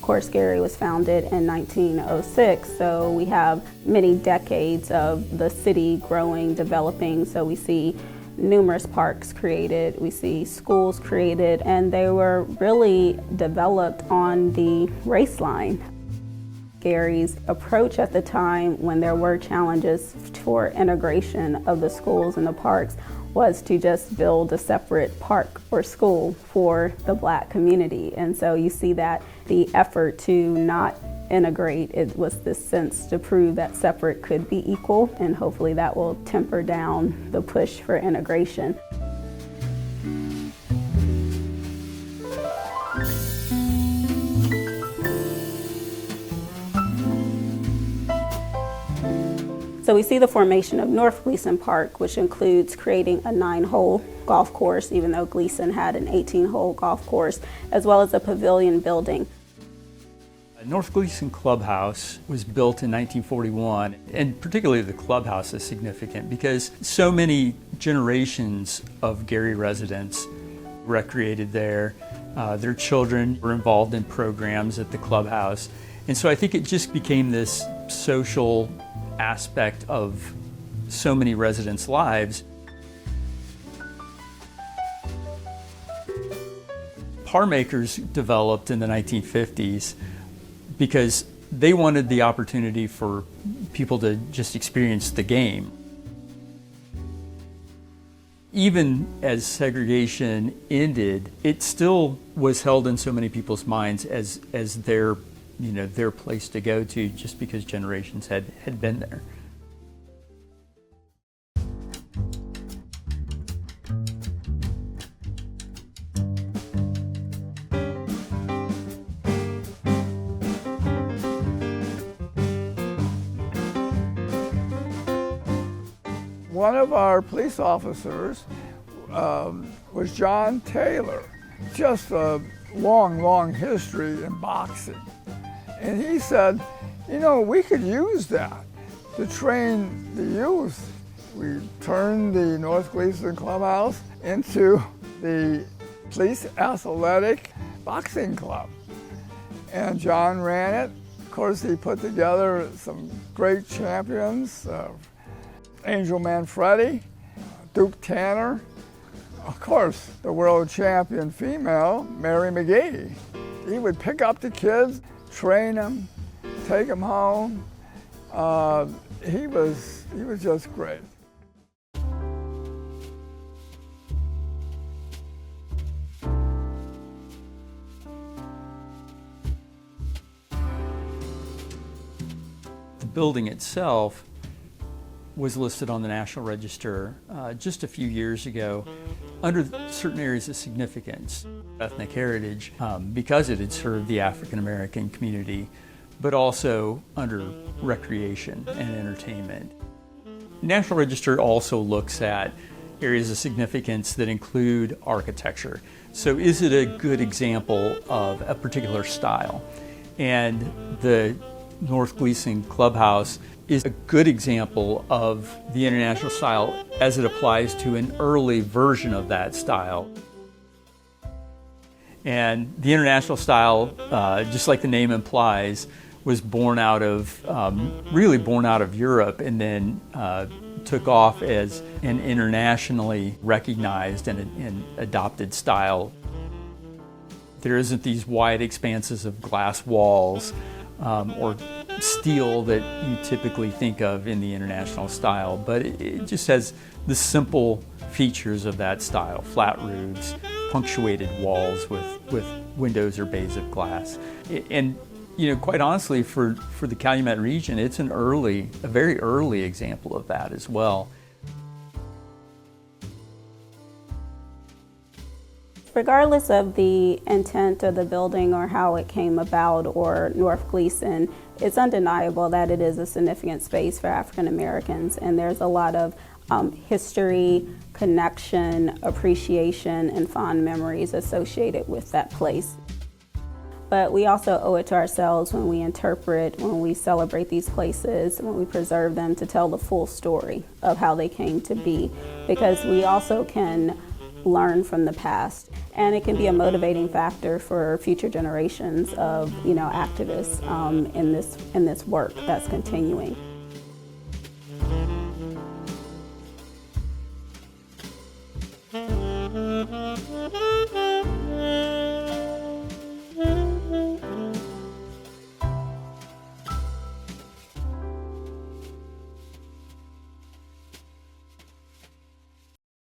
course, Gary was founded in 1906, so we have many decades of the city growing, developing. So we see numerous parks created, we see schools created, and they were really developed on the race line. Gary's approach at the time, when there were challenges for integration of the schools and the parks, was to just build a separate park or school for the Black community. And so you see that the effort to not integrate, it was this sense to prove that separate could be equal, and hopefully that will temper down the push for integration. So we see the formation of North Gleason Park, which includes creating a 9-hole golf course, even though Gleason had an 18-hole golf course, as well as a pavilion building. North Gleason Clubhouse was built in 1941, and particularly the clubhouse is significant because so many generations of Gary residents recreated there. Their children were involved in programs at the clubhouse. And so I think it just became this social aspect of so many residents' lives. Par makers developed in the 1950s because they wanted the opportunity for people to just experience the game. Even as segregation ended, it still was held in so many people's minds as their place to go to, just because generations had been there. One of our police officers was John Taylor. Just a long history in boxing. And he said, we could use that to train the youth. We turned the North Gleason Clubhouse into the Police Athletic Boxing Club. And John ran it. Of course, he put together some great champions, Angel Manfredi, Duke Tanner, of course, the world champion female, Mary McGee. He would pick up the kids, train them, take them home. He was just great. The building itself was listed on the National Register just a few years ago under certain areas of significance, ethnic heritage, because it had served the African American community, but also under recreation and entertainment. National Register also looks at areas of significance that include architecture. So is it a good example of a particular style? And the North Gleason Clubhouse is a good example of the international style as it applies to an early version of that style. And the international style, just like the name implies, was born out of, really born out of Europe, and then took off as an internationally recognized and adopted style. There isn't these wide expanses of glass walls or steel that you typically think of in the international style, but it just has the simple features of that style: flat roofs, punctuated walls with windows or bays of glass. And quite honestly, for the Calumet region, it's a very early example of that as well. Regardless of the intent of the building or how it came about or North Gleason, it's undeniable that it is a significant space for African Americans, and there's a lot of history, connection, appreciation, and fond memories associated with that place. But we also owe it to ourselves when we interpret, when we celebrate these places, when we preserve them, to tell the full story of how they came to be, because we also can learn from the past, and it can be a motivating factor for future generations of activists in this work that's continuing.